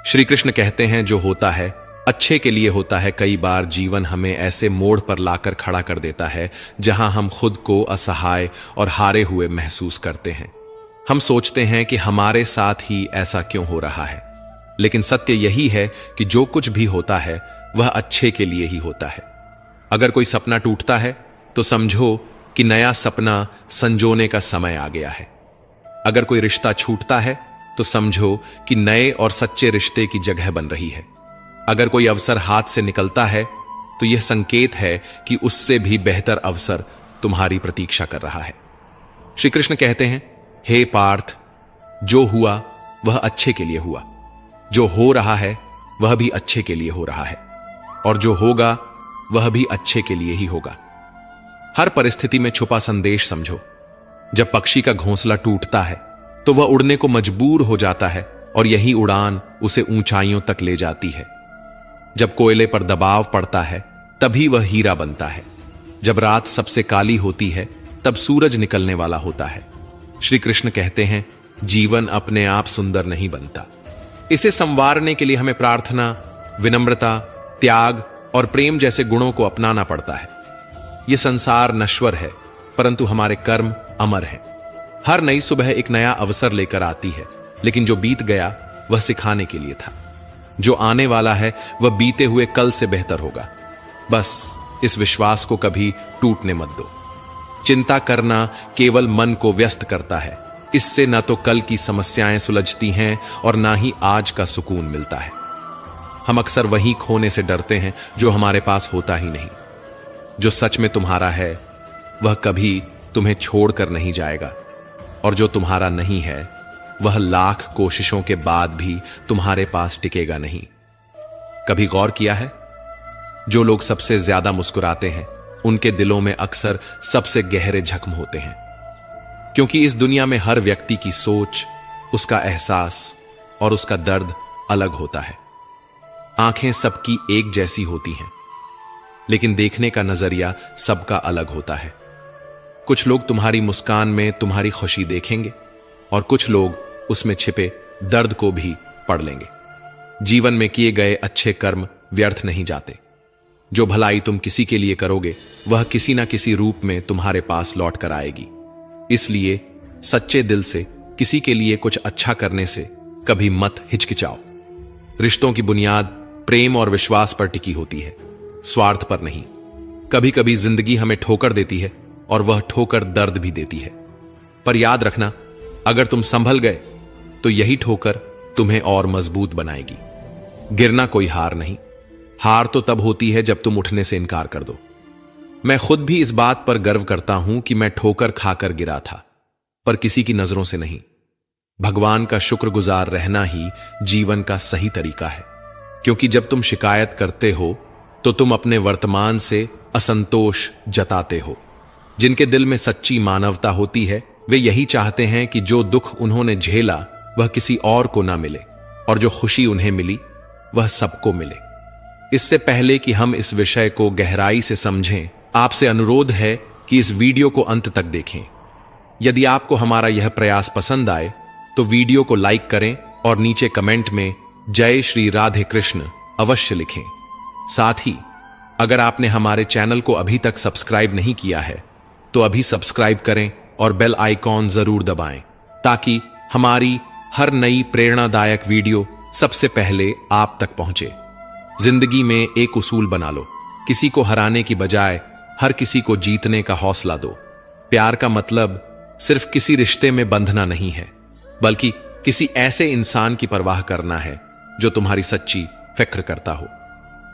श्री कृष्ण कहते हैं जो होता है अच्छे के लिए होता है। कई बार जीवन हमें ऐसे मोड़ पर लाकर खड़ा कर देता है जहां हम खुद को असहाय और हारे हुए महसूस करते हैं। हम सोचते हैं कि हमारे साथ ही ऐसा क्यों हो रहा है, लेकिन सत्य यही है कि जो कुछ भी होता है वह अच्छे के लिए ही होता है। अगर कोई सपना टूटता है तो समझो कि नया सपना संजोने का समय आ गया है। अगर कोई रिश्ता छूटता है तो समझो कि नए और सच्चे रिश्ते की जगह बन रही है। अगर कोई अवसर हाथ से निकलता है तो यह संकेत है कि उससे भी बेहतर अवसर तुम्हारी प्रतीक्षा कर रहा है। श्री कृष्ण कहते हैं, हे पार्थ, जो हुआ वह अच्छे के लिए हुआ, जो हो रहा है वह भी अच्छे के लिए हो रहा है, और जो होगा वह भी अच्छे के लिए ही होगा। हर परिस्थिति में छुपा संदेश समझो। जब पक्षी का घोंसला टूटता है तो वह उड़ने को मजबूर हो जाता है, और यही उड़ान उसे ऊंचाइयों तक ले जाती है। जब कोयले पर दबाव पड़ता है तभी वह हीरा बनता है। जब रात सबसे काली होती है तब सूरज निकलने वाला होता है। श्री कृष्ण कहते हैं, जीवन अपने आप सुंदर नहीं बनता, इसे संवारने के लिए हमें प्रार्थना, विनम्रता, त्याग और प्रेम जैसे गुणों को अपनाना पड़ता है। यह संसार नश्वर है, परंतु हमारे कर्म अमर हैं। हर नई सुबह एक नया अवसर लेकर आती है, लेकिन जो बीत गया वह सिखाने के लिए था। जो आने वाला है वह बीते हुए कल से बेहतर होगा। बस इस विश्वास को कभी टूटने मत दो। चिंता करना केवल मन को व्यस्त करता है। इससे न तो कल की समस्याएं सुलझती हैं और ना ही आज का सुकून मिलता है। हम अक्सर वही खोने से डरते हैं जो हमारे पास होता ही नहीं। जो सच में तुम्हारा है वह कभी तुम्हें छोड़कर नहीं जाएगा, और जो तुम्हारा नहीं है वह लाख कोशिशों के बाद भी तुम्हारे पास टिकेगा नहीं। कभी गौर किया है, जो लोग सबसे ज्यादा मुस्कुराते हैं उनके दिलों में अक्सर सबसे गहरे जख्म होते हैं, क्योंकि इस दुनिया में हर व्यक्ति की सोच, उसका एहसास और उसका दर्द अलग होता है। आंखें सबकी एक जैसी होती हैं, लेकिन देखने का नजरिया सबका अलग होता है। कुछ लोग तुम्हारी मुस्कान में तुम्हारी खुशी देखेंगे, और कुछ लोग उसमें छिपे दर्द को भी पढ़ लेंगे। जीवन में किए गए अच्छे कर्म व्यर्थ नहीं जाते। जो भलाई तुम किसी के लिए करोगे वह किसी ना किसी रूप में तुम्हारे पास लौट कर आएगी। इसलिए सच्चे दिल से किसी के लिए कुछ अच्छा करने से कभी मत हिचकिचाओ। रिश्तों की बुनियाद प्रेम और विश्वास पर टिकी होती है, स्वार्थ पर नहीं। कभी कभी जिंदगी हमें ठोकर देती है, और वह ठोकर दर्द भी देती है, पर याद रखना, अगर तुम संभल गए तो यही ठोकर तुम्हें और मजबूत बनाएगी। गिरना कोई हार नहीं, हार तो तब होती है जब तुम उठने से इनकार कर दो। मैं खुद भी इस बात पर गर्व करता हूं कि मैं ठोकर खाकर गिरा था, पर किसी की नजरों से नहीं। भगवान का शुक्रगुजार रहना ही जीवन का सही तरीका है, क्योंकि जब तुम शिकायत करते हो तो तुम अपने वर्तमान से असंतोष जताते हो। जिनके दिल में सच्ची मानवता होती है वे यही चाहते हैं कि जो दुख उन्होंने झेला वह किसी और को ना मिले, और जो खुशी उन्हें मिली वह सबको मिले। इससे पहले कि हम इस विषय को गहराई से समझें, आपसे अनुरोध है कि इस वीडियो को अंत तक देखें। यदि आपको हमारा यह प्रयास पसंद आए तो वीडियो को लाइक करें और नीचे कमेंट में जय श्री राधे कृष्ण अवश्य लिखें। साथ ही अगर आपने हमारे चैनल को अभी तक सब्सक्राइब नहीं किया है तो अभी सब्सक्राइब करें और बेल आइकॉन जरूर दबाएं, ताकि हमारी हर नई प्रेरणादायक वीडियो सबसे पहले आप तक पहुंचे। जिंदगी में एक उसूल बना लो, किसी को हराने की बजाय हर किसी को जीतने का हौसला दो। प्यार का मतलब सिर्फ किसी रिश्ते में बंधना नहीं है, बल्कि किसी ऐसे इंसान की परवाह करना है जो तुम्हारी सच्ची फिक्र करता हो।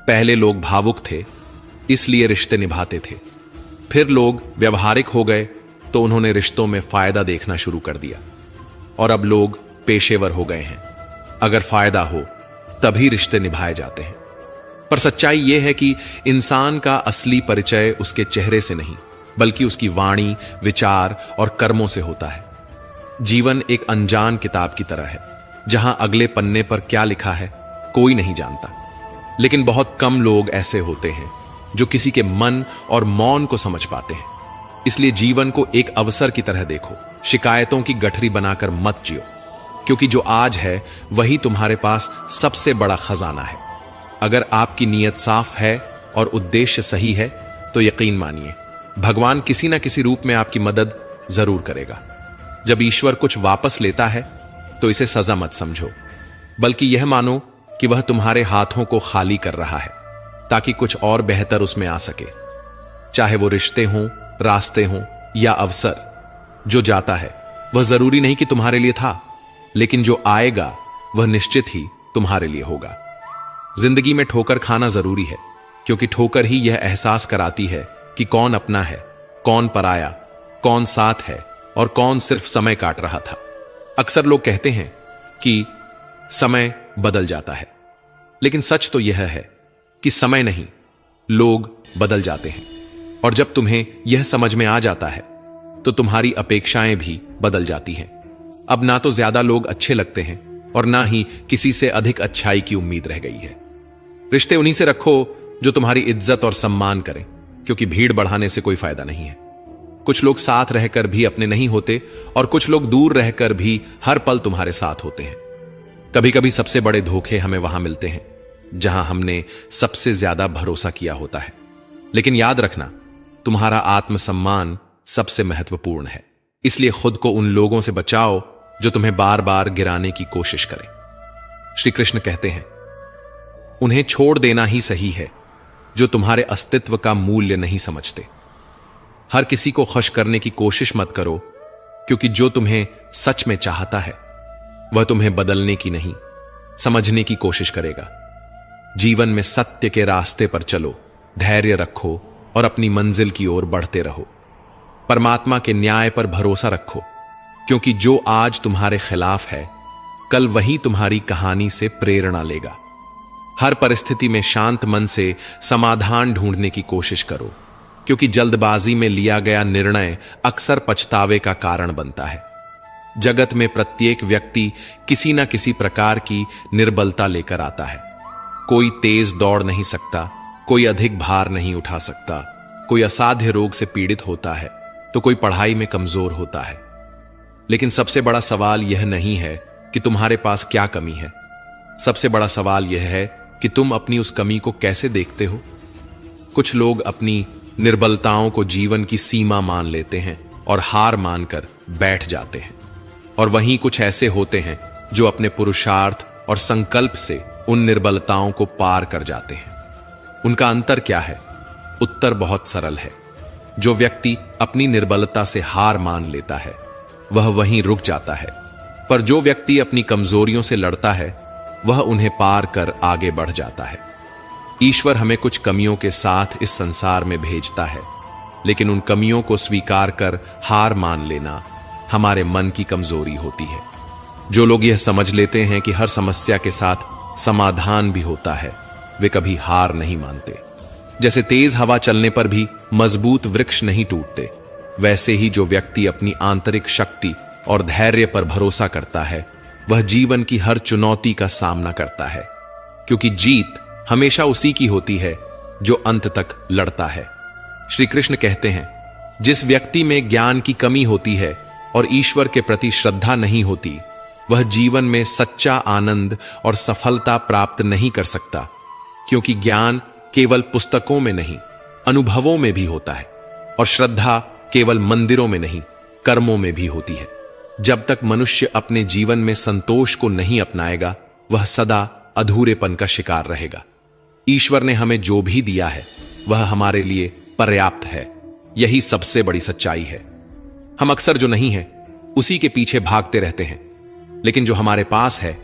पहले लोग भावुक थे, इसलिए रिश्ते निभाते थे। फिर लोग व्यवहारिक हो गए तो उन्होंने रिश्तों में फायदा देखना शुरू कर दिया, और अब लोग पेशेवर हो गए हैं। अगर फायदा हो तभी रिश्ते निभाए जाते हैं। पर सच्चाई यह है कि इंसान का असली परिचय उसके चेहरे से नहीं, बल्कि उसकी वाणी, विचार और कर्मों से होता है। जीवन एक अनजान किताब की तरह है, जहां अगले पन्ने पर क्या लिखा है कोई नहीं जानता, लेकिन बहुत कम लोग ऐसे होते हैं जो किसी के मन और मौन को समझ पाते हैं। इसलिए जीवन को एक अवसर की तरह देखो, शिकायतों की गठरी बनाकर मत जियो। क्योंकि जो आज है वही तुम्हारे पास सबसे बड़ा खजाना है। अगर आपकी नीयत साफ है और उद्देश्य सही है तो यकीन मानिए भगवान किसी ना किसी रूप में आपकी मदद जरूर करेगा। जब ईश्वर कुछ वापस लेता है तो इसे सजा मत समझो, बल्कि यह मानो कि वह तुम्हारे हाथों को खाली कर रहा है ताकि कुछ और बेहतर उसमें आ सके। चाहे वो रिश्ते हों, रास्ते हों या अवसर, जो जाता है वह जरूरी नहीं कि तुम्हारे लिए था, लेकिन जो आएगा वह निश्चित ही तुम्हारे लिए होगा। जिंदगी में ठोकर खाना जरूरी है, क्योंकि ठोकर ही यह एहसास कराती है कि कौन अपना है, कौन पराया, कौन साथ है और कौन सिर्फ समय काट रहा था। अक्सर लोग कहते हैं कि समय बदल जाता है, लेकिन सच तो यह है कि समय नहीं, लोग बदल जाते हैं। और जब तुम्हें यह समझ में आ जाता है तो तुम्हारी अपेक्षाएं भी बदल जाती हैं। अब ना तो ज्यादा लोग अच्छे लगते हैं और ना ही किसी से अधिक अच्छाई की उम्मीद रह गई है। रिश्ते उन्हीं से रखो जो तुम्हारी इज्जत और सम्मान करें, क्योंकि भीड़ बढ़ाने से कोई फायदा नहीं है। कुछ लोग साथ रहकर भी अपने नहीं होते और कुछ लोग दूर रहकर भी हर पल तुम्हारे साथ होते हैं। कभी कभी सबसे बड़े धोखे हमें वहां मिलते हैं जहां हमने सबसे ज्यादा भरोसा किया होता है। लेकिन याद रखना, तुम्हारा आत्मसम्मान सबसे महत्वपूर्ण है, इसलिए खुद को उन लोगों से बचाओ जो तुम्हें बार बार गिराने की कोशिश करें। श्री कृष्ण कहते हैं, उन्हें छोड़ देना ही सही है जो तुम्हारे अस्तित्व का मूल्य नहीं समझते। हर किसी को खुश करने की कोशिश मत करो, क्योंकि जो तुम्हें सच में चाहता है वह तुम्हें बदलने की नहीं, समझने की कोशिश करेगा। जीवन में सत्य के रास्ते पर चलो, धैर्य रखो और अपनी मंजिल की ओर बढ़ते रहो। परमात्मा के न्याय पर भरोसा रखो, क्योंकि जो आज तुम्हारे खिलाफ है कल वही तुम्हारी कहानी से प्रेरणा लेगा। हर परिस्थिति में शांत मन से समाधान ढूंढने की कोशिश करो, क्योंकि जल्दबाजी में लिया गया निर्णय अक्सर पछतावे का कारण बनता है। जगत में प्रत्येक व्यक्ति किसी न किसी प्रकार की निर्बलता लेकर आता है। कोई तेज दौड़ नहीं सकता, कोई अधिक भार नहीं उठा सकता, कोई असाध्य रोग से पीड़ित होता है तो कोई पढ़ाई में कमजोर होता है। लेकिन सबसे बड़ा सवाल यह नहीं है कि तुम्हारे पास क्या कमी है, सबसे बड़ा सवाल यह है कि तुम अपनी उस कमी को कैसे देखते हो। कुछ लोग अपनी निर्बलताओं को जीवन की सीमा मान लेते हैं और हार मानकर बैठ जाते हैं, और वहीं कुछ ऐसे होते हैं जो अपने पुरुषार्थ और संकल्प से उन निर्बलताओं को पार कर जाते हैं। उनका अंतर क्या है? उत्तर बहुत सरल है। जो व्यक्ति अपनी निर्बलता से हार मान लेता है वह वहीं रुक जाता है, पर जो व्यक्ति अपनी कमजोरियों से लड़ता है वह उन्हें पार कर आगे बढ़ जाता है। ईश्वर हमें कुछ कमियों के साथ इस संसार में भेजता है, लेकिन उन कमियों को स्वीकार कर हार मान लेना हमारे मन की कमजोरी होती है। जो लोग यह समझ लेते हैं कि हर समस्या के साथ समाधान भी होता है, वे कभी हार नहीं मानते। जैसे तेज हवा चलने पर भी मजबूत वृक्ष नहीं टूटते, वैसे ही जो व्यक्ति अपनी आंतरिक शक्ति और धैर्य पर भरोसा करता है वह जीवन की हर चुनौती का सामना करता है, क्योंकि जीत हमेशा उसी की होती है जो अंत तक लड़ता है। श्री कृष्ण कहते हैं, जिस व्यक्ति में ज्ञान की कमी होती है और ईश्वर के प्रति श्रद्धा नहीं होती, वह जीवन में सच्चा आनंद और सफलता प्राप्त नहीं कर सकता, क्योंकि ज्ञान केवल पुस्तकों में नहीं, अनुभवों में भी होता है, और श्रद्धा केवल मंदिरों में नहीं, कर्मों में भी होती है। जब तक मनुष्य अपने जीवन में संतोष को नहीं अपनाएगा, वह सदा अधूरेपन का शिकार रहेगा। ईश्वर ने हमें जो भी दिया है वह हमारे लिए पर्याप्त है, यही सबसे बड़ी सच्चाई है। हम अक्सर जो नहीं है उसी के पीछे भागते रहते हैं, लेकिन जो हमारे पास है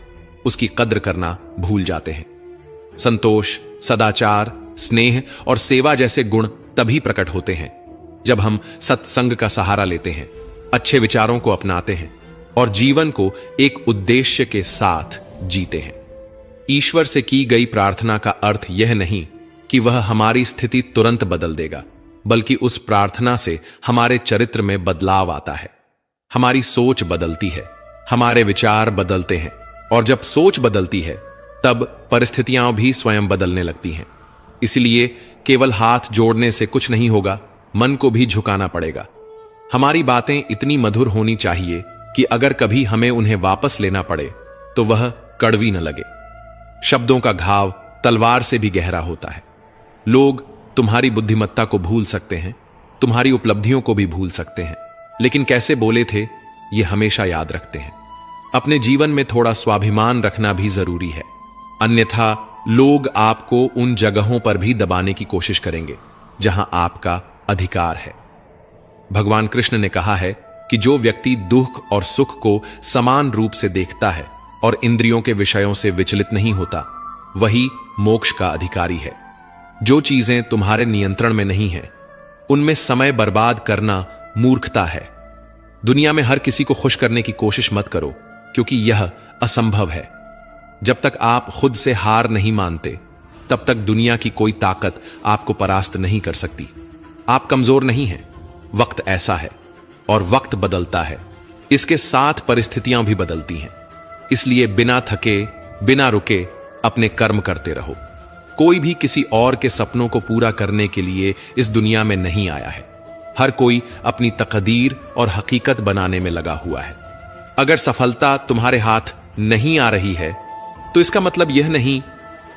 उसकी कद्र करना भूल जाते हैं। संतोष, सदाचार, स्नेह और सेवा जैसे गुण तभी प्रकट होते हैं जब हम सत्संग का सहारा लेते हैं, अच्छे विचारों को अपनाते हैं और जीवन को एक उद्देश्य के साथ जीते हैं। ईश्वर से की गई प्रार्थना का अर्थ यह नहीं कि वह हमारी स्थिति तुरंत बदल देगा, बल्कि उस प्रार्थना से हमारे चरित्र में बदलाव आता है। हमारी सोच बदलती है, हमारे विचार बदलते हैं, और जब सोच बदलती है तब परिस्थितियां भी स्वयं बदलने लगती हैं। इसलिए केवल हाथ जोड़ने से कुछ नहीं होगा, मन को भी झुकाना पड़ेगा। हमारी बातें इतनी मधुर होनी चाहिए कि अगर कभी हमें उन्हें वापस लेना पड़े तो वह कड़वी न लगे। शब्दों का घाव तलवार से भी गहरा होता है। लोग तुम्हारी बुद्धिमत्ता को भूल सकते हैं, तुम्हारी उपलब्धियों को भी भूल सकते हैं, लेकिन कैसे बोले थे यह हमेशा याद रखते हैं। अपने जीवन में थोड़ा स्वाभिमान रखना भी जरूरी है, अन्यथा लोग आपको उन जगहों पर भी दबाने की कोशिश करेंगे जहां आपका अधिकार है। भगवान कृष्ण ने कहा है कि जो व्यक्ति दुख और सुख को समान रूप से देखता है और इंद्रियों के विषयों से विचलित नहीं होता, वही मोक्ष का अधिकारी है। जो चीजें तुम्हारे नियंत्रण में नहीं हैं, उनमें समय बर्बाद करना मूर्खता है। दुनिया में हर किसी को खुश करने की कोशिश मत करो, क्योंकि यह असंभव है। जब तक आप खुद से हार नहीं मानते, तब तक दुनिया की कोई ताकत आपको परास्त नहीं कर सकती। आप कमजोर नहीं हैं, वक्त ऐसा है और वक्त बदलता है, इसके साथ परिस्थितियां भी बदलती हैं। इसलिए बिना थके, बिना रुके अपने कर्म करते रहो। कोई भी किसी और के सपनों को पूरा करने के लिए इस दुनिया में नहीं आया है। हर कोई अपनी तकदीर और हकीकत बनाने में लगा हुआ है। अगर सफलता तुम्हारे हाथ नहीं आ रही है, तो इसका मतलब यह नहीं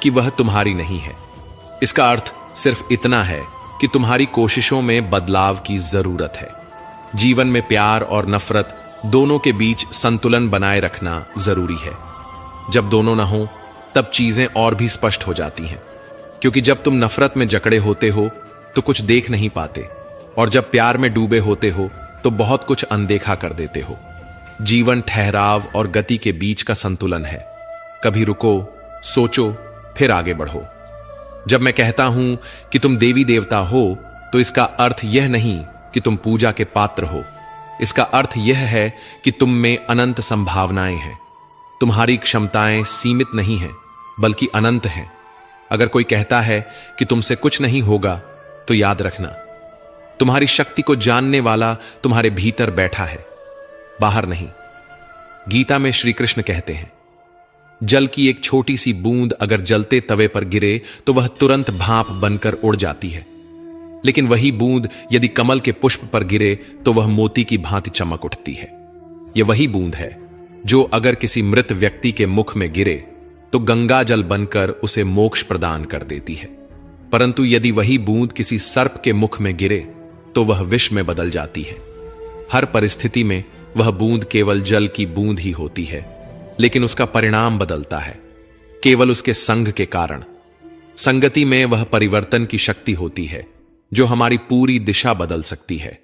कि वह तुम्हारी नहीं है। इसका अर्थ सिर्फ इतना है कि तुम्हारी कोशिशों में बदलाव की जरूरत है। जीवन में प्यार और नफरत दोनों के बीच संतुलन बनाए रखना जरूरी है। जब दोनों ना हो, तब चीजें और भी स्पष्ट हो जाती हैं, क्योंकि जब तुम नफरत में जकड़े होते हो तो कुछ देख नहीं पाते, और जब प्यार में डूबे होते हो तो बहुत कुछ अनदेखा कर देते हो। जीवन ठहराव और गति के बीच का संतुलन है। कभी रुको, सोचो, फिर आगे बढ़ो। जब मैं कहता हूं कि तुम देवी देवता हो, तो इसका अर्थ यह नहीं कि तुम पूजा के पात्र हो। इसका अर्थ यह है कि तुम में अनंत संभावनाएं हैं। तुम्हारी क्षमताएं सीमित नहीं हैं, बल्कि अनंत हैं। अगर कोई कहता है कि तुमसे कुछ नहीं होगा, तो याद रखना, तुम्हारी शक्ति को जानने वाला तुम्हारे भीतर बैठा है, बाहर नहीं। गीता में श्री कृष्ण कहते हैं, जल की एक छोटी सी बूंद अगर जलते तवे पर गिरे तो वह तुरंत भाप बनकर उड़ जाती है, लेकिन वही बूंद यदि कमल के पुष्प पर गिरे तो वह मोती की भांति चमक उठती है। यह वही बूंद है जो अगर किसी मृत व्यक्ति के मुख में गिरे तो गंगा जल बनकर उसे मोक्ष प्रदान कर देती है, परंतु यदि वही बूंद किसी सर्प के मुख में गिरे तो वह विष में बदल जाती है। हर परिस्थिति में वह बूंद केवल जल की बूंद ही होती है, लेकिन उसका परिणाम बदलता है केवल उसके संग के कारण। संगति में वह परिवर्तन की शक्ति होती है जो हमारी पूरी दिशा बदल सकती है।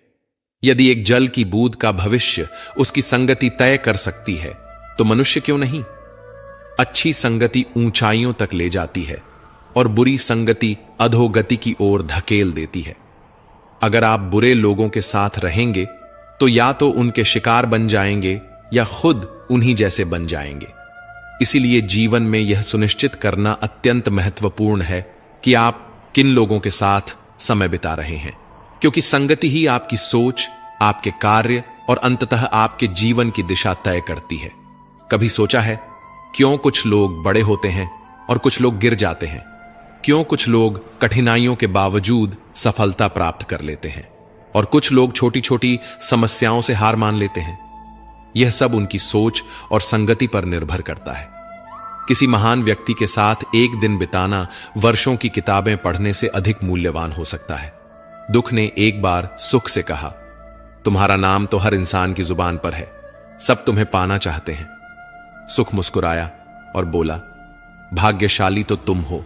यदि एक जल की बूंद का भविष्य उसकी संगति तय कर सकती है, तो मनुष्य क्यों नहीं? अच्छी संगति ऊंचाइयों तक ले जाती है और बुरी संगति अधोगति की ओर धकेल देती है। अगर आप बुरे लोगों के साथ रहेंगे तो या तो उनके शिकार बन जाएंगे या खुद उन्हीं जैसे बन जाएंगे। इसीलिए जीवन में यह सुनिश्चित करना अत्यंत महत्वपूर्ण है कि आप किन लोगों के साथ समय बिता रहे हैं, क्योंकि संगति ही आपकी सोच, आपके कार्य और अंततः आपके जीवन की दिशा तय करती है। कभी सोचा है क्यों कुछ लोग बड़े होते हैं और कुछ लोग गिर जाते हैं? क्यों कुछ लोग कठिनाइयों के बावजूद सफलता प्राप्त कर लेते हैं और कुछ लोग छोटी छोटी समस्याओं से हार मान लेते हैं? यह सब उनकी सोच और संगति पर निर्भर करता है। किसी महान व्यक्ति के साथ एक दिन बिताना वर्षों की किताबें पढ़ने से अधिक मूल्यवान हो सकता है। दुख ने एक बार सुख से कहा, तुम्हारा नाम तो हर इंसान की जुबान पर है, सब तुम्हें पाना चाहते हैं। सुख मुस्कुराया और बोला, भाग्यशाली तो तुम हो,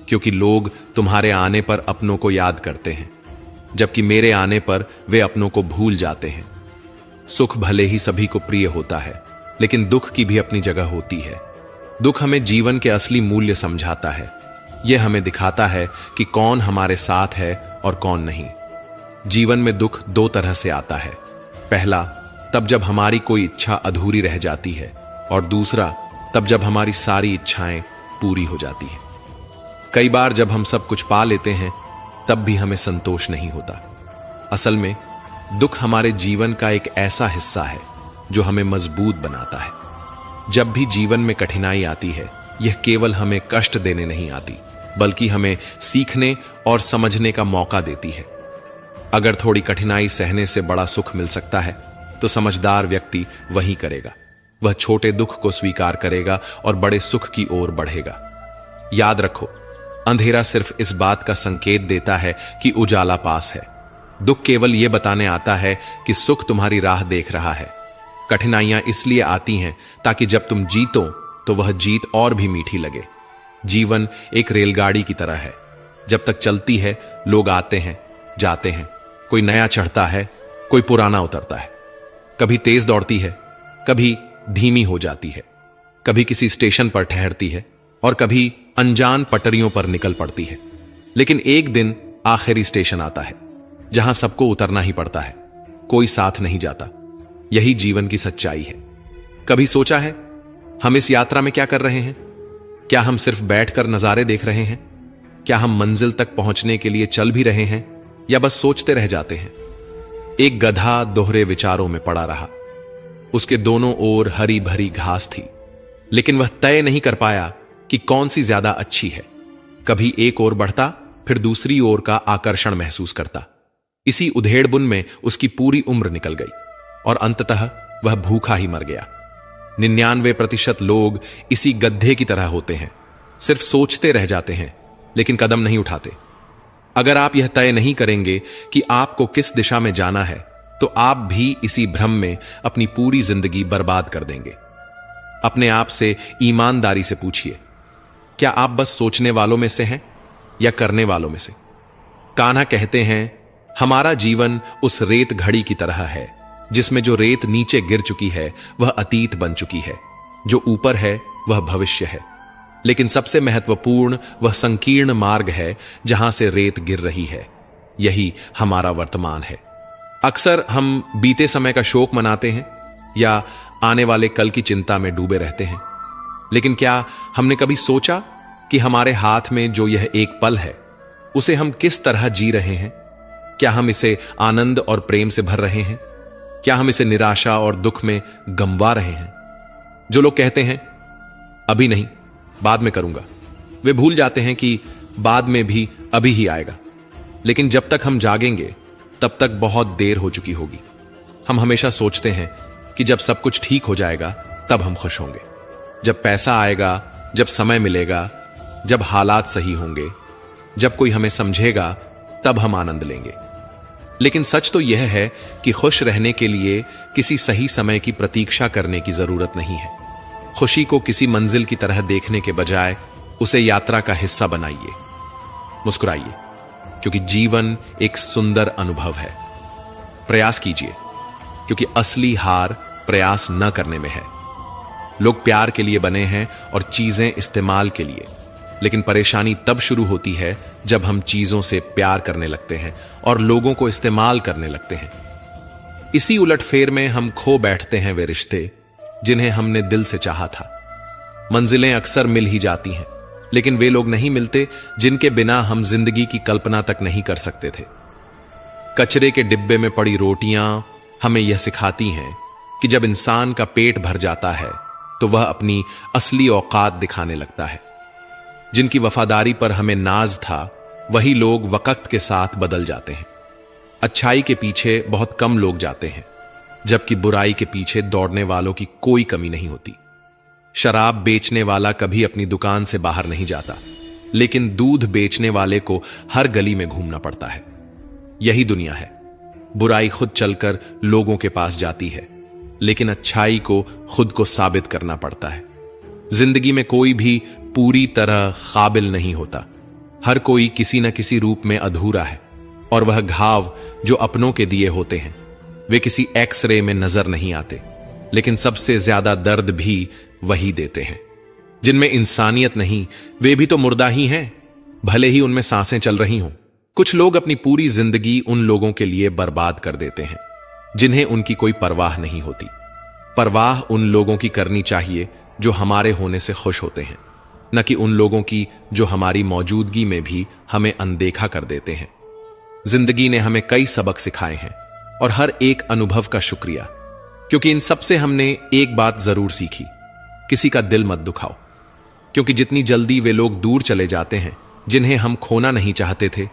क्योंकि लोग तुम्हारे आने पर अपनों को याद करते हैं, जबकि मेरे आने पर वे अपनों को भूल जाते हैं। सुख भले ही सभी को प्रिय होता है, लेकिन दुख की भी अपनी जगह होती है। दुख हमें जीवन के असली मूल्य समझाता है। यह हमें दिखाता है कि कौन हमारे साथ है और कौन नहीं। जीवन में दुख दो तरह से आता है। पहला, तब जब हमारी कोई इच्छा अधूरी रह जाती है, और दूसरा, तब जब हमारी सारी इच्छाएं पूरी हो जाती हैं। कई बार जब हम सब कुछ पा लेते हैं, तब भी हमें संतोष नहीं होता। असल में दुख हमारे जीवन का एक ऐसा हिस्सा है जो हमें मजबूत बनाता है। जब भी जीवन में कठिनाई आती है, यह केवल हमें कष्ट देने नहीं आती, बल्कि हमें सीखने और समझने का मौका देती है। अगर थोड़ी कठिनाई सहने से बड़ा सुख मिल सकता है, तो समझदार व्यक्ति वही करेगा। वह छोटे दुख को स्वीकार करेगा और बड़े सुख की ओर बढ़ेगा। याद रखो, अंधेरा सिर्फ इस बात का संकेत देता है कि उजाला पास है। दुख केवल यह बताने आता है कि सुख तुम्हारी राह देख रहा है। कठिनाइयां इसलिए आती हैं ताकि जब तुम जीतो तो वह जीत और भी मीठी लगे। जीवन एक रेलगाड़ी की तरह है। जब तक चलती है, लोग आते हैं, जाते हैं, कोई नया चढ़ता है, कोई पुराना उतरता है। कभी तेज दौड़ती है, कभी धीमी हो जाती है, कभी किसी स्टेशन पर ठहरती है और कभी अनजान पटरियों पर निकल पड़ती है। लेकिन एक दिन आखिरी स्टेशन आता है जहां सबको उतरना ही पड़ता है, कोई साथ नहीं जाता। यही जीवन की सच्चाई है। कभी सोचा है हम इस यात्रा में क्या कर रहे हैं? क्या हम सिर्फ बैठकर नजारे देख रहे हैं? क्या हम मंजिल तक पहुंचने के लिए चल भी रहे हैं या बस सोचते रह जाते हैं? एक गधा दोहरे विचारों में पड़ा रहा। उसके दोनों ओर हरी भरी घास थी, लेकिन वह तय नहीं कर पाया कि कौन सी ज्यादा अच्छी है। कभी एक ओर बढ़ता, फिर दूसरी ओर का आकर्षण महसूस करता। इसी उधेड़बुन में उसकी पूरी उम्र निकल गई और अंततः वह भूखा ही मर गया। 99% लोग इसी गधे की तरह होते हैं, सिर्फ सोचते रह जाते हैं लेकिन कदम नहीं उठाते। अगर आप यह तय नहीं करेंगे कि आपको किस दिशा में जाना है, तो आप भी इसी भ्रम में अपनी पूरी जिंदगी बर्बाद कर देंगे। अपने आप से ईमानदारी से पूछिए, क्या आप बस सोचने वालों में से हैं या करने वालों में से? कान्हा कहते हैं, हमारा जीवन उस रेत घड़ी की तरह है जिसमें जो रेत नीचे गिर चुकी है वह अतीत बन चुकी है, जो ऊपर है वह भविष्य है। लेकिन सबसे महत्वपूर्ण वह संकीर्ण मार्ग है जहां से रेत गिर रही है। यही हमारा वर्तमान है। अक्सर हम बीते समय का शोक मनाते हैं या आने वाले कल की चिंता में डूबे रहते हैं, लेकिन क्या हमने कभी सोचा कि हमारे हाथ में जो यह एक पल है उसे हम किस तरह जी रहे हैं? क्या हम इसे आनंद और प्रेम से भर रहे हैं? क्या हम इसे निराशा और दुख में गंवा रहे हैं? जो लोग कहते हैं अभी नहीं, बाद में करूंगा, वे भूल जाते हैं कि बाद में भी अभी ही आएगा। लेकिन जब तक हम जागेंगे तब तक बहुत देर हो चुकी होगी। हम हमेशा सोचते हैं कि जब सब कुछ ठीक हो जाएगा तब हम खुश होंगे, जब पैसा आएगा, जब समय मिलेगा, जब हालात सही होंगे, जब कोई हमें समझेगा तब हम आनंद लेंगे। लेकिन सच तो यह है कि खुश रहने के लिए किसी सही समय की प्रतीक्षा करने की जरूरत नहीं है। खुशी को किसी मंजिल की तरह देखने के बजाय उसे यात्रा का हिस्सा बनाइए। मुस्कुराइए, क्योंकि जीवन एक सुंदर अनुभव है। प्रयास कीजिए, क्योंकि असली हार प्रयास न करने में है। लोग प्यार के लिए बने हैं और चीजें इस्तेमाल के लिए, लेकिन परेशानी तब शुरू होती है जब हम चीजों से प्यार करने लगते हैं और लोगों को इस्तेमाल करने लगते हैं। इसी उलटफेर में हम खो बैठते हैं वे रिश्ते जिन्हें हमने दिल से चाहा था। मंजिलें अक्सर मिल ही जाती हैं, लेकिन वे लोग नहीं मिलते जिनके बिना हम जिंदगी की कल्पना तक नहीं कर सकते थे। कचरे के डिब्बे में पड़ी रोटियां हमें यह सिखाती हैं कि जब इंसान का पेट भर जाता है तो वह अपनी असली औकात दिखाने लगता है। जिनकी वफादारी पर हमें नाज था, वही लोग वक्त के साथ बदल जाते हैं। अच्छाई के पीछे बहुत कम लोग जाते हैं, जबकि बुराई के पीछे दौड़ने वालों की कोई कमी नहीं होती। शराब बेचने वाला कभी अपनी दुकान से बाहर नहीं जाता, लेकिन दूध बेचने वाले को हर गली में घूमना पड़ता है। यही दुनिया है। बुराई खुद चलकर लोगों के पास जाती है, लेकिन अच्छाई को खुद को साबित करना पड़ता है। जिंदगी में कोई भी पूरी तरह काबिल नहीं होता। हर कोई किसी न किसी रूप में अधूरा है, और वह घाव जो अपनों के दिए होते हैं वे किसी एक्सरे में नजर नहीं आते, लेकिन सबसे ज्यादा दर्द भी वही देते हैं। जिनमें इंसानियत नहीं, वे भी तो मुर्दा ही हैं, भले ही उनमें सांसें चल रही हों। कुछ लोग अपनी पूरी जिंदगी उन लोगों के लिए बर्बाद कर देते हैं जिन्हें उनकी कोई परवाह नहीं होती। परवाह उन लोगों की करनी चाहिए जो हमारे होने से खुश होते हैं, न कि उन लोगों की जो हमारी मौजूदगी में भी हमें अनदेखा कर देते हैं। जिंदगी ने हमें कई सबक सिखाए हैं, और हर एक अनुभव का शुक्रिया, क्योंकि इन सब से हमने एक बात जरूर सीखी, किसी का दिल मत दुखाओ। क्योंकि जितनी जल्दी वे लोग दूर चले जाते हैं जिन्हें हम खोना नहीं चाहते थे,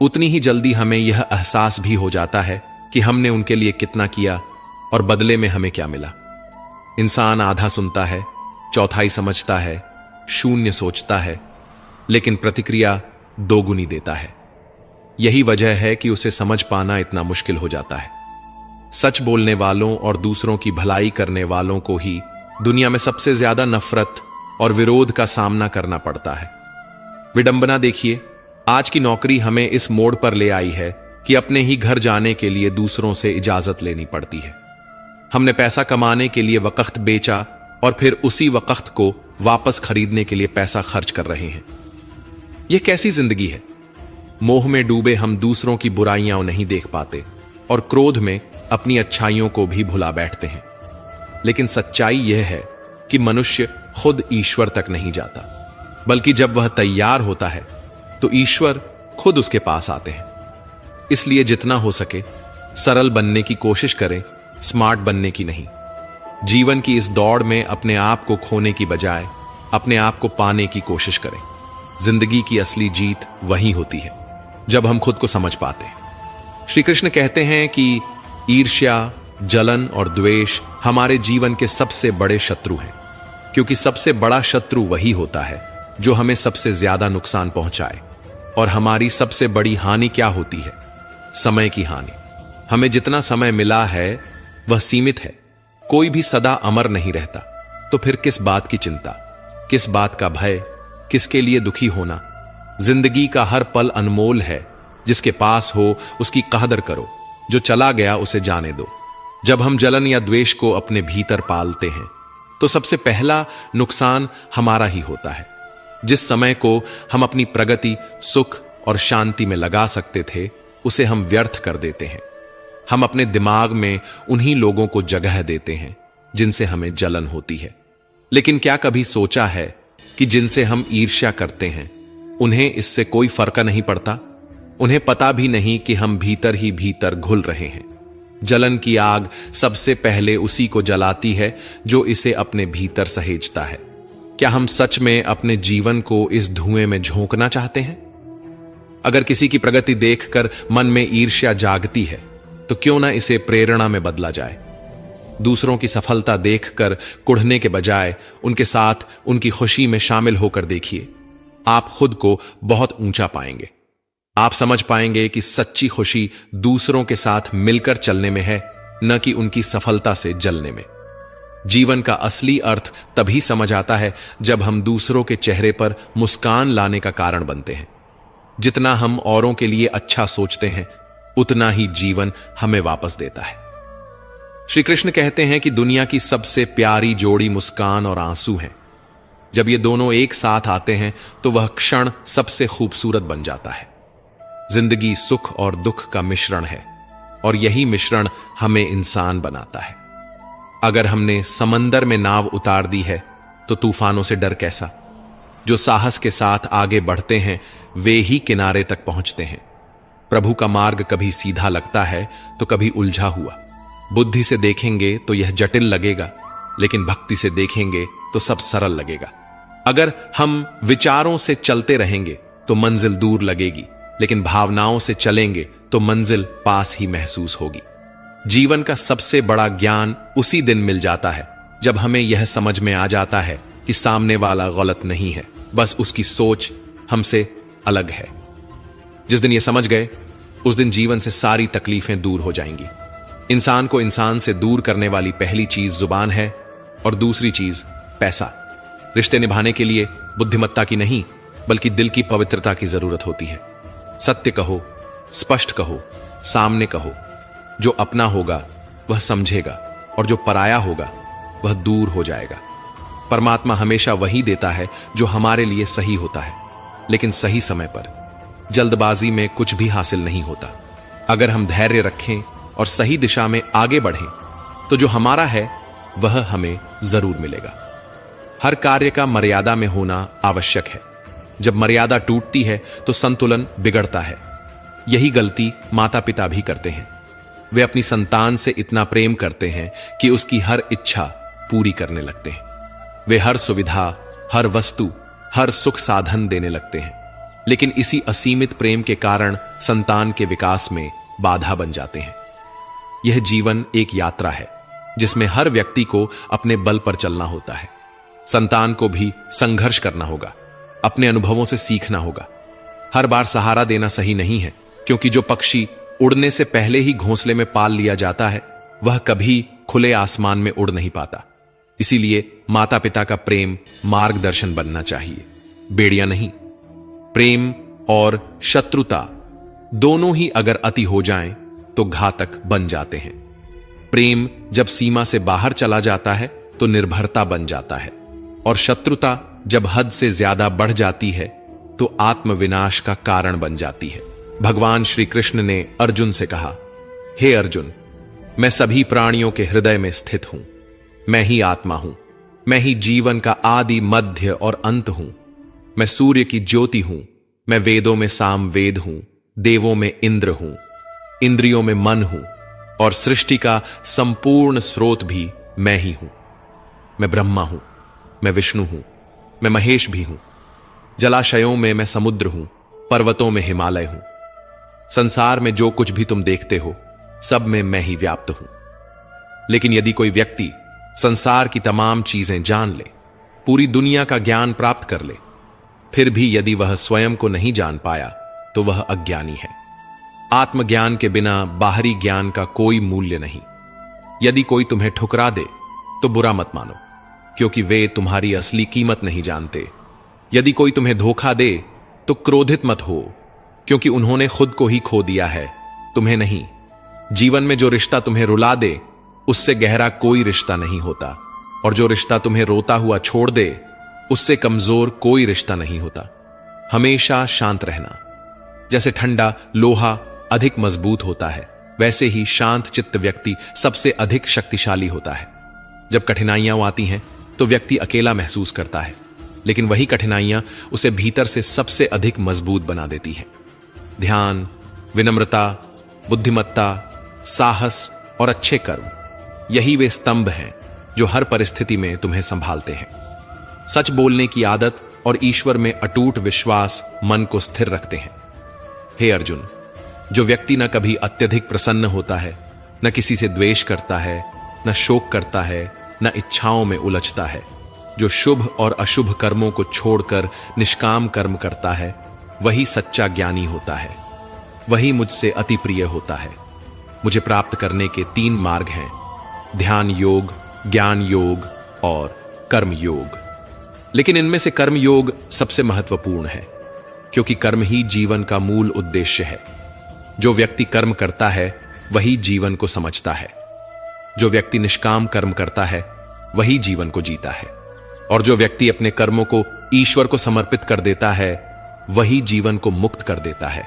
उतनी ही जल्दी हमें यह एहसास भी हो जाता है कि हमने उनके लिए कितना किया और बदले में हमें क्या मिला? इंसान आधा सुनता है, चौथाई समझता है, शून्य सोचता है, लेकिन प्रतिक्रिया दोगुनी देता है। यही वजह है कि उसे समझ पाना इतना मुश्किल हो जाता है। सच बोलने वालों और दूसरों की भलाई करने वालों को ही दुनिया में सबसे ज्यादा नफरत और विरोध का सामना करना पड़ता है। विडंबना देखिए, आज की नौकरी हमें इस मोड़ पर ले आई है कि अपने ही घर जाने के लिए दूसरों से इजाजत लेनी पड़ती है। हमने पैसा कमाने के लिए वक्त बेचा और फिर उसी वक्त को वापस खरीदने के लिए पैसा खर्च कर रहे हैं। यह कैसी जिंदगी है? मोह में डूबे हम दूसरों की बुराइयां नहीं देख पाते और क्रोध में अपनी अच्छाइयों को भी भुला बैठते हैं। लेकिन सच्चाई यह है कि मनुष्य खुद ईश्वर तक नहीं जाता, बल्कि जब वह तैयार होता है तो ईश्वर खुद उसके पास आते हैं। इसलिए जितना हो सके सरल बनने की कोशिश करें, स्मार्ट बनने की नहीं। जीवन की इस दौड़ में अपने आप को खोने की बजाय अपने आप को पाने की कोशिश करें। जिंदगी की असली जीत वही होती है जब हम खुद को समझ पाते हैं। श्री कृष्ण कहते हैं कि ईर्ष्या, जलन और द्वेष हमारे जीवन के सबसे बड़े शत्रु हैं, क्योंकि सबसे बड़ा शत्रु वही होता है जो हमें सबसे ज्यादा नुकसान पहुंचाए। और हमारी सबसे बड़ी हानि क्या होती है? समय की हानि। हमें जितना समय मिला है वह सीमित है। कोई भी सदा अमर नहीं रहता, तो फिर किस बात की चिंता, किस बात का भय, किसके लिए दुखी होना? जिंदगी का हर पल अनमोल है। जिसके पास हो उसकी कदर करो, जो चला गया उसे जाने दो। जब हम जलन या द्वेष को अपने भीतर पालते हैं तो सबसे पहला नुकसान हमारा ही होता है। जिस समय को हम अपनी प्रगति, सुख और शांति में लगा सकते थे, उसे हम व्यर्थ कर देते हैं। हम अपने दिमाग में उन्हीं लोगों को जगह देते हैं जिनसे हमें जलन होती है। लेकिन क्या कभी सोचा है कि जिनसे हम ईर्ष्या करते हैं उन्हें इससे कोई फर्क नहीं पड़ता? उन्हें पता भी नहीं कि हम भीतर ही भीतर घुल रहे हैं। जलन की आग सबसे पहले उसी को जलाती है जो इसे अपने भीतर सहेजता है। क्या हम सच में अपने जीवन को इस धुएं में झोंकना चाहते हैं? अगर किसी की प्रगति देखकर मन में ईर्ष्या जागती है तो क्यों ना इसे प्रेरणा में बदला जाए। दूसरों की सफलता देखकर कुढ़ने के बजाय उनके साथ उनकी खुशी में शामिल होकर देखिए। आप खुद को बहुत ऊंचा पाएंगे। आप समझ पाएंगे कि सच्ची खुशी दूसरों के साथ मिलकर चलने में है, न कि उनकी सफलता से जलने में। जीवन का असली अर्थ तभी समझ आता है जब हम दूसरों के चेहरे पर मुस्कान लाने का कारण बनते हैं। जितना हम औरों के लिए अच्छा सोचते हैं, उतना ही जीवन हमें वापस देता है। श्री कृष्ण कहते हैं कि दुनिया की सबसे प्यारी जोड़ी मुस्कान और आंसू हैं। जब ये दोनों एक साथ आते हैं तो वह क्षण सबसे खूबसूरत बन जाता है। जिंदगी सुख और दुख का मिश्रण है और यही मिश्रण हमें इंसान बनाता है। अगर हमने समंदर में नाव उतार दी है तो तूफानों से डर कैसा? जो साहस के साथ आगे बढ़ते हैं वे ही किनारे तक पहुंचते हैं। प्रभु का मार्ग कभी सीधा लगता है तो कभी उलझा हुआ। बुद्धि से देखेंगे तो यह जटिल लगेगा, लेकिन भक्ति से देखेंगे तो सब सरल लगेगा। अगर हम विचारों से चलते रहेंगे तो मंजिल दूर लगेगी, लेकिन भावनाओं से चलेंगे तो मंजिल पास ही महसूस होगी। जीवन का सबसे बड़ा ज्ञान उसी दिन मिल जाता है जब हमें यह समझ में आ जाता है कि सामने वाला गलत नहीं है, बस उसकी सोच हमसे अलग है। जिस दिन यह समझ गए उस दिन जीवन से सारी तकलीफें दूर हो जाएंगी। इंसान को इंसान से दूर करने वाली पहली चीज जुबान है और दूसरी चीज पैसा। रिश्ते निभाने के लिए बुद्धिमत्ता की नहीं बल्कि दिल की पवित्रता की जरूरत होती है। सत्य कहो, स्पष्ट कहो, सामने कहो। जो अपना होगा वह समझेगा और जो पराया होगा वह दूर हो जाएगा। परमात्मा हमेशा वही देता है जो हमारे लिए सही होता है, लेकिन सही समय पर। जल्दबाजी में कुछ भी हासिल नहीं होता। अगर हम धैर्य रखें और सही दिशा में आगे बढ़ें तो जो हमारा है वह हमें जरूर मिलेगा। हर कार्य का मर्यादा में होना आवश्यक है। जब मर्यादा टूटती है तो संतुलन बिगड़ता है। यही गलती माता पिता भी करते हैं। वे अपनी संतान से इतना प्रेम करते हैं कि उसकी हर इच्छा पूरी करने लगते हैं। वे हर सुविधा, हर वस्तु, हर सुख साधन देने लगते हैं, लेकिन इसी असीमित प्रेम के कारण संतान के विकास में बाधा बन जाते हैं। यह जीवन एक यात्रा है जिसमें हर व्यक्ति को अपने बल पर चलना होता है। संतान को भी संघर्ष करना होगा, अपने अनुभवों से सीखना होगा। हर बार सहारा देना सही नहीं है, क्योंकि जो पक्षी उड़ने से पहले ही घोंसले में पाल लिया जाता है वह कभी खुले आसमान में उड़ नहीं पाता। इसीलिए माता पिता का प्रेम मार्गदर्शन बनना चाहिए, बेड़िया नहीं। प्रेम और शत्रुता दोनों ही अगर अति हो जाएं तो घातक बन जाते हैं। प्रेम जब सीमा से बाहर चला जाता है तो निर्भरता बन जाता है, और शत्रुता जब हद से ज्यादा बढ़ जाती है तो आत्मविनाश का कारण बन जाती है। भगवान श्री कृष्ण ने अर्जुन से कहा, हे अर्जुन, मैं सभी प्राणियों के हृदय में स्थित हूं। मैं ही आत्मा हूं, मैं ही जीवन का आदि मध्य और अंत हूं। मैं सूर्य की ज्योति हूं, मैं वेदों में साम वेद हूं, देवों में इंद्र हूं, इंद्रियों में मन हूं, और सृष्टि का संपूर्ण स्रोत भी मैं ही हूं। मैं ब्रह्मा हूं, मैं विष्णु हूं, मैं महेश भी हूं। जलाशयों में मैं समुद्र हूं, पर्वतों में हिमालय हूं। संसार में जो कुछ भी तुम देखते हो सब में मैं ही व्याप्त हूं। लेकिन यदि कोई व्यक्ति संसार की तमाम चीजें जान ले, पूरी दुनिया का ज्ञान प्राप्त कर ले, फिर भी यदि वह स्वयं को नहीं जान पाया तो वह अज्ञानी है। आत्मज्ञान के बिना बाहरी ज्ञान का कोई मूल्य नहीं। यदि कोई तुम्हें ठुकरा दे तो बुरा मत मानो, क्योंकि वे तुम्हारी असली कीमत नहीं जानते। यदि कोई तुम्हें धोखा दे तो क्रोधित मत हो, क्योंकि उन्होंने खुद को ही खो दिया है, तुम्हें नहीं। जीवन में जो रिश्ता तुम्हें रुला दे उससे गहरा कोई रिश्ता नहीं होता, और जो रिश्ता तुम्हें रोता हुआ छोड़ दे उससे कमजोर कोई रिश्ता नहीं होता। हमेशा शांत रहना। जैसे ठंडा लोहा अधिक मजबूत होता है, वैसे ही शांत चित्त व्यक्ति सबसे अधिक शक्तिशाली होता है। जब कठिनाइयां आती हैं तो व्यक्ति अकेला महसूस करता है, लेकिन वही कठिनाइयां उसे भीतर से सबसे अधिक मजबूत बना देती हैं। ध्यान, विनम्रता, बुद्धिमत्ता, साहस और अच्छे कर्म, यही वे स्तंभ हैं जो हर परिस्थिति में तुम्हें संभालते हैं। सच बोलने की आदत और ईश्वर में अटूट विश्वास मन को स्थिर रखते हैं। हे अर्जुन, जो व्यक्ति न कभी अत्यधिक प्रसन्न होता है, न किसी से द्वेष करता है, न शोक करता है, न इच्छाओं में उलझता है, जो शुभ और अशुभ कर्मों को छोड़कर निष्काम कर्म करता है, वही सच्चा ज्ञानी होता है। वही मुझसे अति प्रिय होता है। मुझे प्राप्त करने के 3 मार्ग हैं, ध्यान योग, ज्ञान योग और कर्म योग। लेकिन इनमें से कर्म योग सबसे महत्वपूर्ण है, क्योंकि कर्म ही जीवन का मूल उद्देश्य है। जो व्यक्ति कर्म करता है वही जीवन को समझता है। जो व्यक्ति निष्काम कर्म करता है वही जीवन को जीता है, और जो व्यक्ति अपने कर्मों को ईश्वर को समर्पित कर देता है वही जीवन को मुक्त कर देता है।